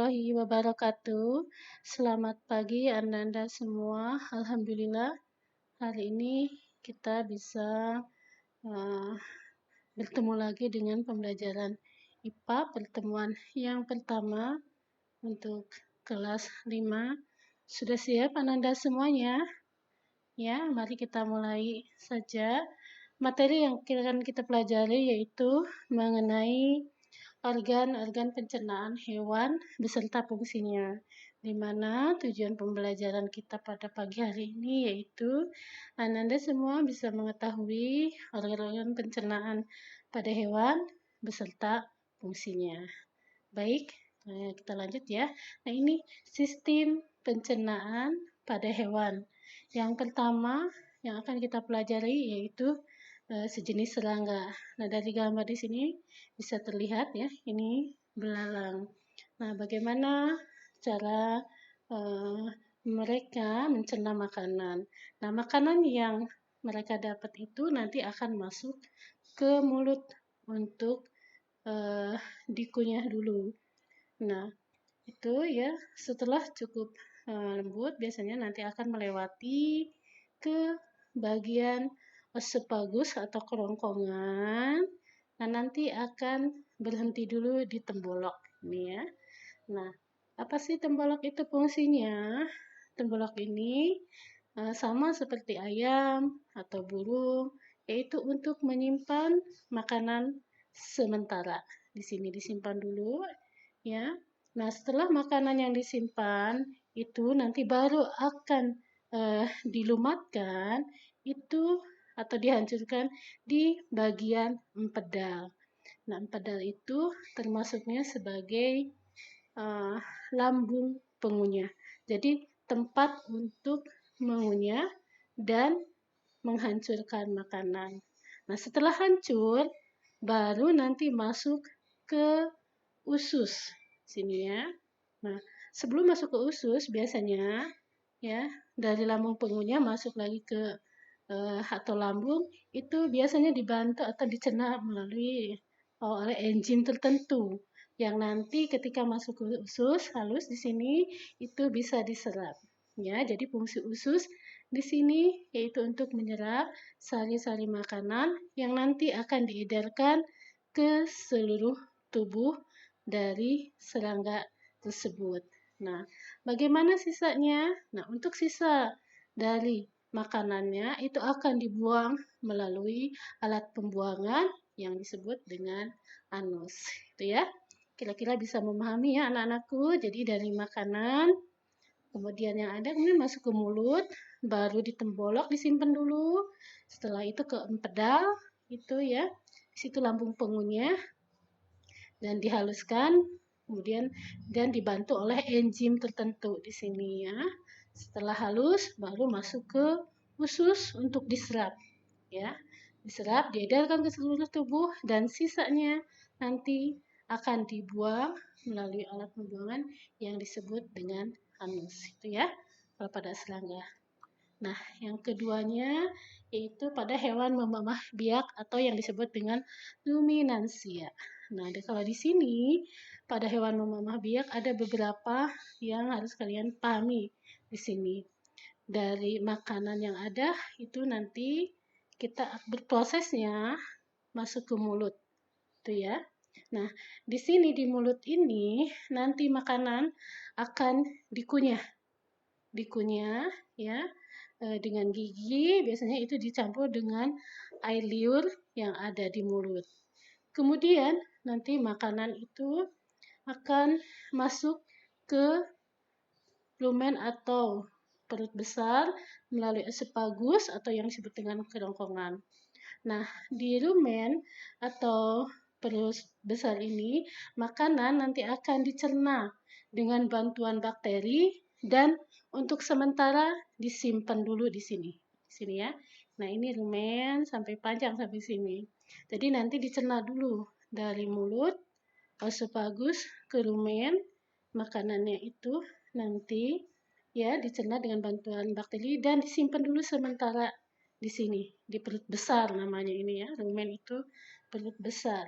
warahmatullahi wabarakatuh. Selamat pagi Anda semua. Alhamdulillah, hari ini kita bisa uh, bertemu lagi dengan pembelajaran IPA pertemuan yang pertama untuk kelas 5. Sudah siap Anda semuanya? Ya, mari kita mulai saja. Materi yang akan kita pelajari yaitu mengenai organ-organ pencernaan hewan beserta fungsinya, di mana tujuan pembelajaran kita pada pagi hari ini yaitu Anda semua bisa mengetahui organ-organ pencernaan pada hewan beserta fungsinya. Baik, kita lanjut ya. Nah, ini sistem pencernaan pada hewan. Yang pertama yang akan kita pelajari yaitu sejenis serangga. Nah, dari gambar di sini bisa terlihat ya, ini belalang. Nah, bagaimana cara mereka mencerna makanan. Nah, makanan yang mereka dapat itu nanti akan masuk ke mulut untuk dikunyah dulu. Nah, itu ya setelah cukup lembut biasanya nanti akan melewati ke bagian esophagus atau kerongkongan. Nah, nanti akan berhenti dulu di tembolok ini ya. Nah, apa sih tembolok itu fungsinya? Tembolok ini sama seperti ayam atau burung, yaitu untuk menyimpan makanan sementara. Di sini disimpan dulu ya. Nah, setelah makanan yang disimpan itu nanti baru akan dilumatkan itu atau dihancurkan di bagian empedal. Nah, empedal itu termasuknya sebagai lambung pengunyah. Jadi, tempat untuk mengunyah dan menghancurkan makanan. Nah, setelah hancur, baru nanti masuk ke usus. Sini ya. Nah, sebelum masuk ke usus, biasanya ya dari lambung pengunyah masuk lagi ke atau lambung itu biasanya dibantu atau dicerna melalui oleh enzim tertentu yang nanti ketika masuk ke usus halus di sini itu bisa diserap ya. Jadi fungsi usus di sini yaitu untuk menyerap sari-sari makanan yang nanti akan diedarkan ke seluruh tubuh dari serangga tersebut. Nah, bagaimana sisanya? Nah, untuk sisa dari makanannya itu akan dibuang melalui alat pembuangan yang disebut dengan anus. Itu ya. Kira-kira bisa memahami ya anak-anakku. Jadi dari makanan, kemudian yang ada kemudian masuk ke mulut, baru ditembolok disimpan dulu. Setelah itu ke empedal, itu ya. Di situ lambung pengunyah dan dihaluskan kemudian dan dibantu oleh enzim tertentu di sini ya. Setelah halus baru masuk ke usus untuk diserap ya. Diserap, diedarkan ke seluruh tubuh dan sisanya nanti akan dibuang melalui alat pembuangan yang disebut dengan anus itu ya kalau pada serangga. Nah, yang keduanya yaitu pada hewan memamah biak atau yang disebut dengan luminansia. Nah, kalau di sini pada hewan memamah biak ada beberapa yang harus kalian pahami di sini. Dari makanan yang ada itu nanti kita berprosesnya masuk ke mulut. Itu ya. Nah, di sini di mulut ini nanti makanan akan dikunyah. Dikunyah ya dengan gigi, biasanya itu dicampur dengan air liur yang ada di mulut. Kemudian nanti makanan itu akan masuk ke lumen atau perut besar melalui esophagus atau yang disebut dengan kerongkongan. Nah, di lumen atau perut besar ini, makanan nanti akan dicerna dengan bantuan bakteri dan untuk sementara disimpan dulu di sini. Di sini ya. Nah, ini lumen sampai panjang sampai sini. Jadi nanti dicerna dulu dari mulut, esophagus ke lumen, makanannya itu nanti ya dicerna dengan bantuan bakteri dan disimpan dulu sementara di sini, di perut besar namanya ini ya, rumen itu perut besar.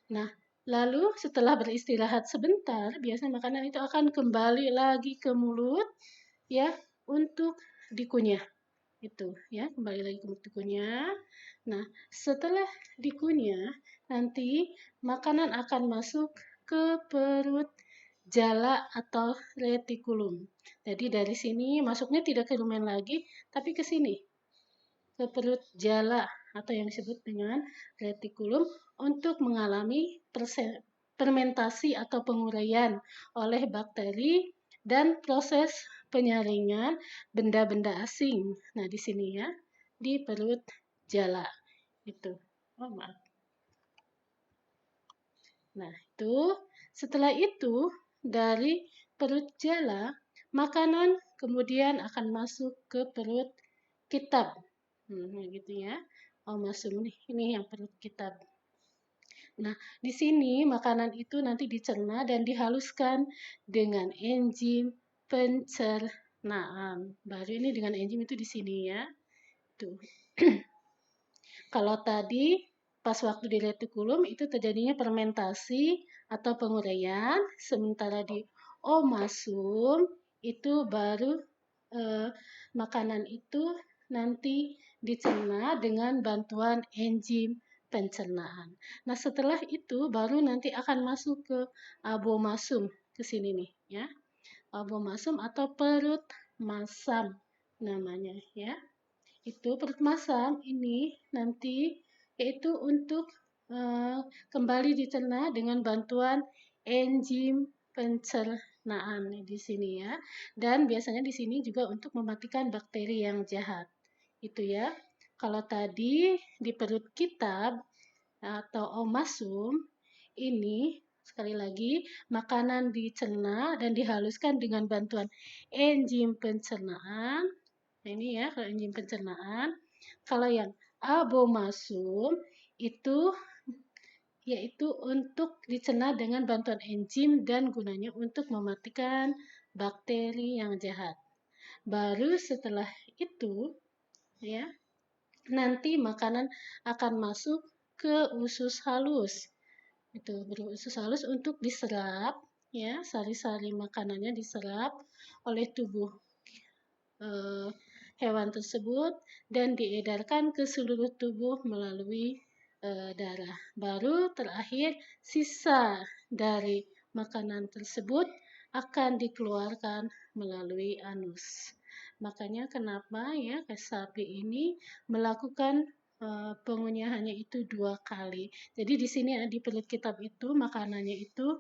Nah, Lalu setelah beristirahat sebentar, biasanya makanan itu akan kembali lagi ke mulut ya untuk dikunyah. Itu ya, kembali lagi ke mulut dikunyah. Nah, setelah dikunyah, nanti makanan akan masuk ke perut jala atau retikulum. Jadi dari sini masuknya tidak ke rumen lagi, tapi ke sini, ke perut jala atau yang disebut dengan retikulum untuk mengalami fermentasi atau penguraian oleh bakteri dan proses penyaringan benda-benda asing. Nah, di sini ya, di perut jala itu. Oh, maaf. Nah, itu setelah itu dari perut jala, makanan kemudian akan masuk ke perut kitab. Gitu ya. Oh, masuk nih. Ini yang perut kitab. Nah, di sini makanan itu nanti dicerna dan dihaluskan dengan enzim pencernaan. Baru ini dengan enzim itu di sini ya. Tuh. Kalau tadi pas waktu di retikulum itu terjadinya fermentasi atau penguraian, sementara di omasum itu baru makanan itu nanti dicerna dengan bantuan enzim pencernaan. Nah, setelah itu baru nanti akan masuk ke abomasum ke sini nih ya. Abomasum atau perut masam namanya ya. Itu perut masam ini nanti yaitu untuk kembali dicerna dengan bantuan enzim pencernaan di sini ya. Dan biasanya di sini juga untuk mematikan bakteri yang jahat. Itu ya. Kalau tadi di perut kitab atau omasum ini sekali lagi makanan dicerna dan dihaluskan dengan bantuan enzim pencernaan. Nah, ini ya kalau enzim pencernaan. Kalau yang abomasum itu yaitu untuk dicerna dengan bantuan enzim dan gunanya untuk mematikan bakteri yang jahat. Baru setelah itu ya, nanti makanan akan masuk ke usus halus. Itu berusus halus untuk diserap ya, sari-sari makanannya diserap oleh tubuh eh, hewan tersebut dan diedarkan ke seluruh tubuh melalui darah. Baru terakhir sisa dari makanan tersebut akan dikeluarkan melalui anus. Makanya kenapa ya sapi ini melakukan pengunyahannya itu 2 kali. Jadi di sini di perut kitab itu makanannya itu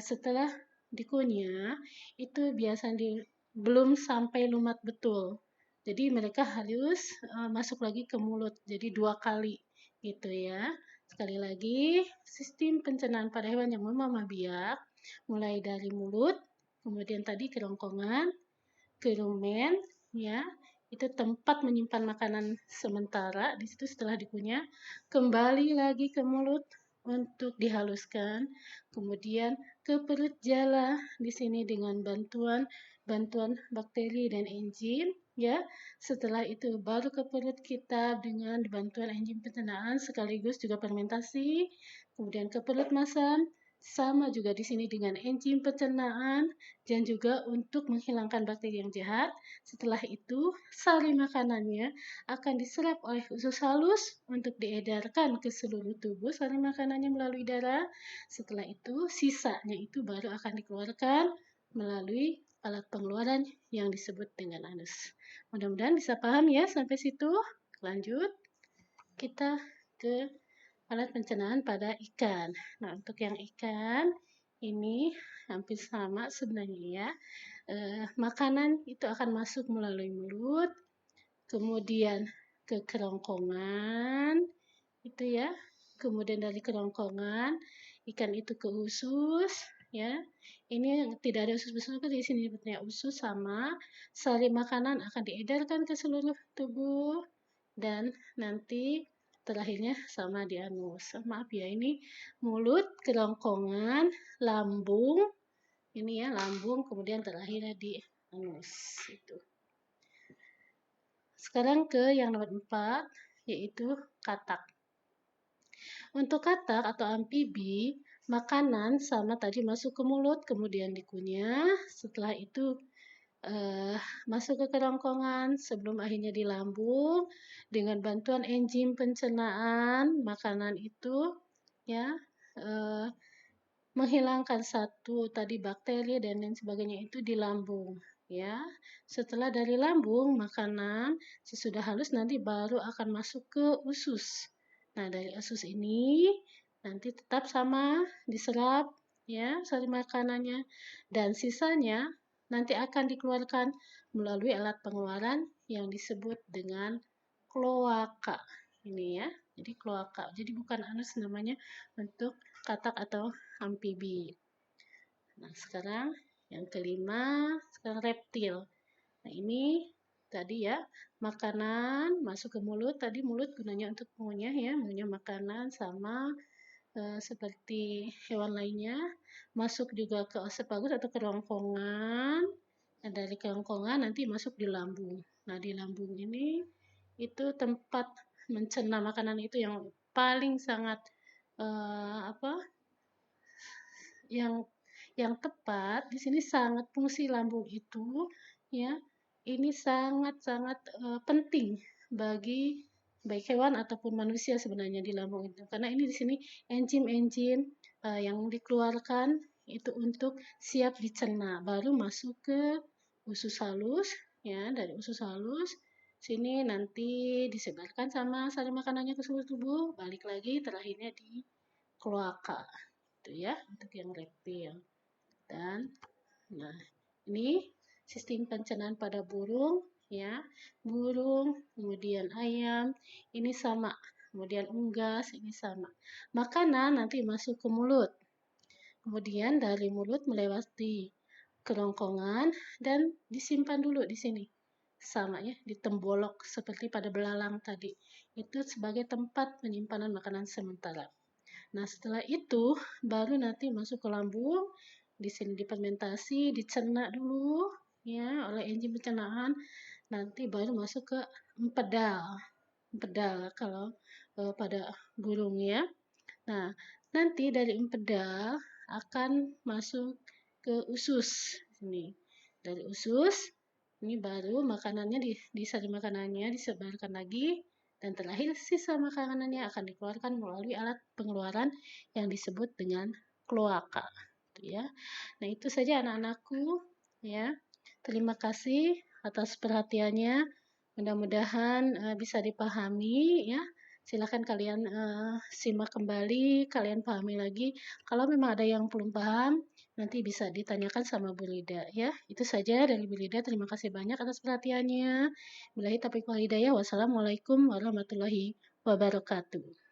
setelah dikunyah itu biasanya belum sampai lumat betul. Jadi mereka harus masuk lagi ke mulut. Jadi 2 kali gitu ya. Sekali lagi, sistem pencernaan pada hewan yang memamah biak mulai dari mulut, kemudian tadi kerongkongan, ke rumen, ya. Itu tempat menyimpan makanan sementara. Di situ setelah dikunyah, kembali lagi ke mulut untuk dihaluskan, kemudian ke perut jala di sini dengan bantuan bakteri dan enzim ya. Setelah itu baru ke perut kita dengan bantuan enzim pencernaan sekaligus juga fermentasi, kemudian ke perut masam sama juga di sini dengan enzim pencernaan dan juga untuk menghilangkan bakteri yang jahat. Setelah itu, sari makanannya akan diserap oleh usus halus untuk diedarkan ke seluruh tubuh sari makanannya melalui darah. Setelah itu, sisanya itu baru akan dikeluarkan melalui alat pengeluaran yang disebut dengan anus. Mudah-mudahan bisa paham ya sampai situ. Lanjut, kita ke alat pencernaan pada ikan. Nah, untuk yang ikan ini hampir sama sebenarnya ya. Makanan itu akan masuk melalui mulut, kemudian ke kerongkongan, itu ya. Kemudian dari kerongkongan, ikan itu ke usus, ya. Ini yang tidak ada usus besar di sini sebetulnya usus sama sari makanan akan diedarkan ke seluruh tubuh dan nanti terakhirnya sama di anus. Maaf ya, ini mulut, kerongkongan, lambung, ini ya lambung, kemudian terakhirnya di anus. Itu. Sekarang ke yang nomor 4, yaitu katak. Untuk katak atau amfibi, makanan sama tadi masuk ke mulut, kemudian dikunyah, setelah itu masuk ke kerongkongan sebelum akhirnya di lambung dengan bantuan enzim pencernaan makanan itu ya eh, menghilangkan satu tadi bakteri dan lain sebagainya itu di lambung ya. Setelah dari lambung makanan sesudah halus nanti baru akan masuk ke usus. Nah, dari usus ini nanti tetap sama diserap ya sari makanannya dan sisanya nanti akan dikeluarkan melalui alat pengeluaran yang disebut dengan kloaka. Ini ya. Jadi kloaka. Jadi bukan anus namanya untuk katak atau amfibi. Nah, sekarang yang kelima, sekarang reptil. Nah, ini tadi ya, makanan masuk ke mulut. Tadi mulut gunanya untuk mengunyah ya, mengunyah makanan sama seperti hewan lainnya. Masuk juga ke oesophagus atau kerongkongan. Nah, dari kerongkongan nanti masuk di lambung. Nah, di lambung ini itu tempat mencerna makanan itu yang paling sangat apa yang tepat di sini sangat fungsi lambung itu ya ini sangat-sangat penting bagi baik hewan ataupun manusia sebenarnya di lambung itu karena ini di sini enzim-enzim yang dikeluarkan itu untuk siap dicerna baru masuk ke usus halus ya dari usus halus sini nanti disebarkan sama sari makanannya ke seluruh tubuh balik lagi terakhirnya di kloaka itu ya untuk yang reptil. Dan nah, ini sistem pencernaan pada burung ya. Burung, kemudian ayam, ini sama. Kemudian unggas, ini sama. Makanan nanti masuk ke mulut. Kemudian dari mulut melewati kerongkongan dan disimpan dulu di sini. Sama ya, ditembolok seperti pada belalang tadi. Itu sebagai tempat penyimpanan makanan sementara. Nah, setelah itu baru nanti masuk ke lambung, di sini difermentasi, dicerna dulu ya oleh enzim pencernaan, nanti baru masuk ke empedal. Empedal kalau pada burung ya. Nah, nanti dari empedal akan masuk ke usus ini. Dari usus ini baru makanannya disari makanannya disebarkan lagi dan terakhir sisa makanannya akan dikeluarkan melalui alat pengeluaran yang disebut dengan kloaka. Ya. Nah, itu saja anak-anakku ya. Terima kasih atas perhatiannya. Mudah-mudahan bisa dipahami ya. Silakan kalian simak kembali, kalian pahami lagi. Kalau memang ada yang belum paham, nanti bisa ditanyakan sama Bu Lida ya. Itu saja dari Bu Lida. Terima kasih banyak atas perhatiannya. Billahi taufiq wal hidayah. Wassalamualaikum warahmatullahi wabarakatuh.